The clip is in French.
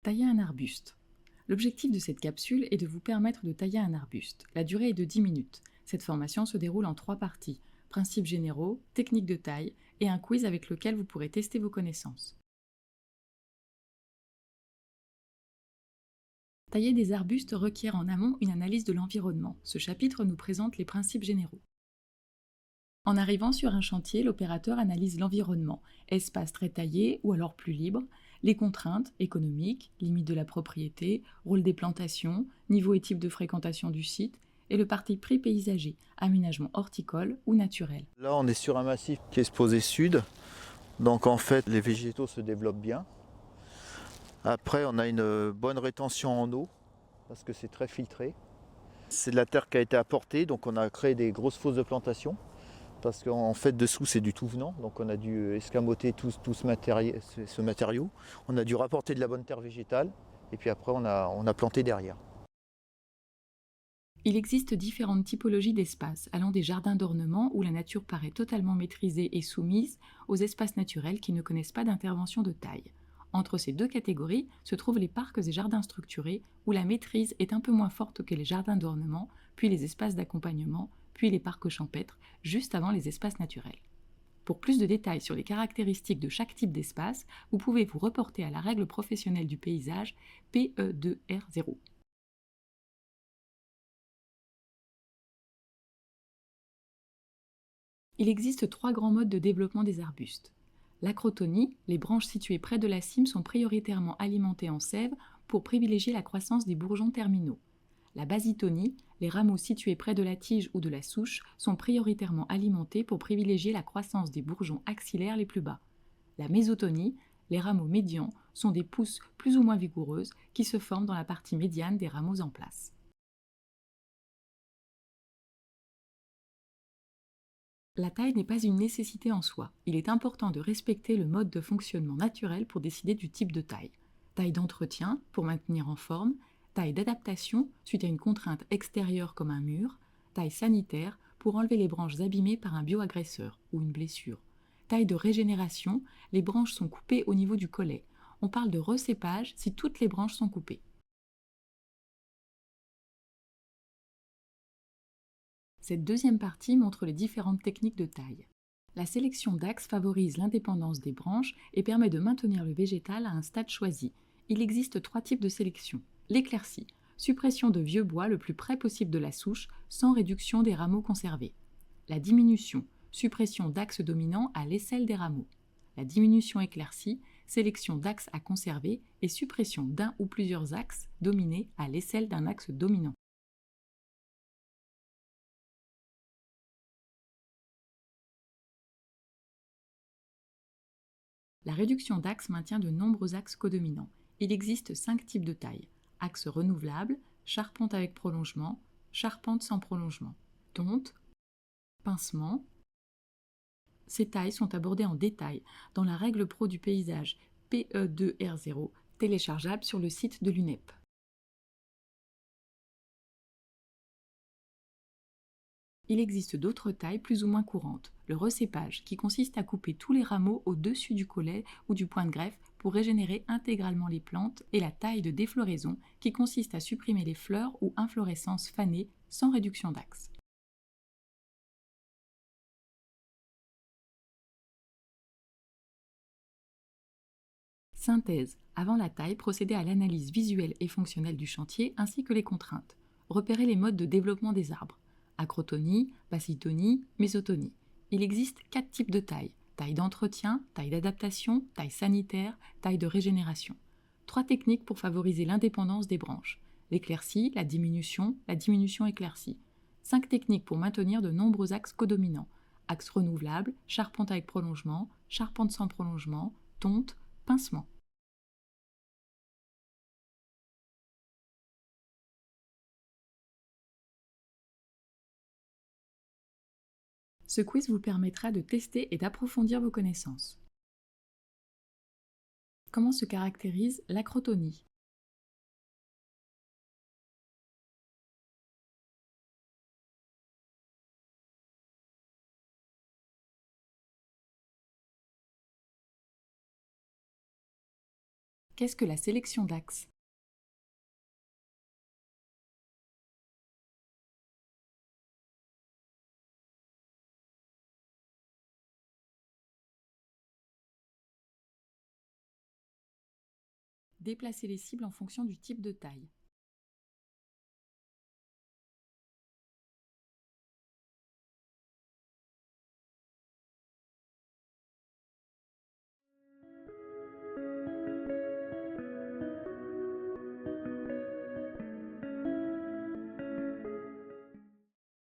Tailler un arbuste. L'objectif de cette capsule est de vous permettre de tailler un arbuste. La durée est de 10 minutes. Cette formation se déroule en 3 parties. Principes généraux, techniques de taille et un quiz avec lequel vous pourrez tester vos connaissances. Tailler des arbustes requiert en amont une analyse de l'environnement. Ce chapitre nous présente les principes généraux. En arrivant sur un chantier, l'opérateur analyse l'environnement, espace très taillé ou alors plus libre, les contraintes économiques, limites de la propriété, rôle des plantations, niveau et type de fréquentation du site, et le parti pris paysager, aménagement horticole ou naturel. Là, on est sur un massif qui est exposé sud, donc en fait, les végétaux se développent bien. Après, on a une bonne rétention en eau, parce que c'est très filtré. C'est de la terre qui a été apportée, donc on a créé des grosses fosses de plantation, parce qu'en fait, dessous, c'est du tout venant, donc on a dû escamoter tout ce matériau. On a dû rapporter de la bonne terre végétale, et puis après, on a planté derrière. Il existe différentes typologies d'espaces, allant des jardins d'ornement où la nature paraît totalement maîtrisée et soumise, aux espaces naturels qui ne connaissent pas d'intervention de taille. Entre ces deux catégories se trouvent les parcs et jardins structurés, où la maîtrise est un peu moins forte que les jardins d'ornement, puis les espaces d'accompagnement, puis les parcs champêtres, juste avant les espaces naturels. Pour plus de détails sur les caractéristiques de chaque type d'espace, vous pouvez vous reporter à la règle professionnelle du paysage PE2R0. Il existe 3 grands modes de développement des arbustes. L'acrotonie, les branches situées près de la cime sont prioritairement alimentées en sève pour privilégier la croissance des bourgeons terminaux. La basitonie, les rameaux situés près de la tige ou de la souche sont prioritairement alimentés pour privilégier la croissance des bourgeons axillaires les plus bas. La mésotonie, les rameaux médians, sont des pousses plus ou moins vigoureuses qui se forment dans la partie médiane des rameaux en place. La taille n'est pas une nécessité en soi. Il est important de respecter le mode de fonctionnement naturel pour décider du type de taille. Taille d'entretien pour maintenir en forme, taille d'adaptation suite à une contrainte extérieure comme un mur, taille sanitaire pour enlever les branches abîmées par un bioagresseur ou une blessure. Taille de régénération, les branches sont coupées au niveau du collet. On parle de recépage si toutes les branches sont coupées. Cette deuxième partie montre les différentes techniques de taille. La sélection d'axes favorise l'indépendance des branches et permet de maintenir le végétal à un stade choisi. Il existe 3 types de sélection. L'éclaircie, suppression de vieux bois le plus près possible de la souche sans réduction des rameaux conservés. La diminution, suppression d'axes dominants à l'aisselle des rameaux. La diminution éclaircie, sélection d'axes à conserver et suppression d'un ou plusieurs axes dominés à l'aisselle d'un axe dominant. La réduction d'axes maintient de nombreux axes codominants. Il existe 5 types de tailles. Axe renouvelable, charpente avec prolongement, charpente sans prolongement, tonte, pincement. Ces tailles sont abordées en détail dans la règle pro du paysage PE2R0, téléchargeable sur le site de l'UNEP. Il existe d'autres tailles plus ou moins courantes. Le recépage, qui consiste à couper tous les rameaux au-dessus du collet ou du point de greffe pour régénérer intégralement les plantes, et la taille de défloraison, qui consiste à supprimer les fleurs ou inflorescences fanées sans réduction d'axe. Synthèse. Avant la taille, procédez à l'analyse visuelle et fonctionnelle du chantier ainsi que les contraintes. Repérez les modes de développement des arbres. Acrotonie, basitonie, mésotonie. Il existe 4 types de taille. Taille d'entretien, taille d'adaptation, taille sanitaire, taille de régénération. 3 techniques pour favoriser l'indépendance des branches. L'éclaircie, la diminution éclaircie. 5 techniques pour maintenir de nombreux axes codominants. Axe renouvelable, charpente avec prolongement, charpente sans prolongement, tonte, pincement. Ce quiz vous permettra de tester et d'approfondir vos connaissances. Comment se caractérise l'acrotonie? Qu'est-ce que la sélection d'axes? Déplacer les cibles en fonction du type de taille.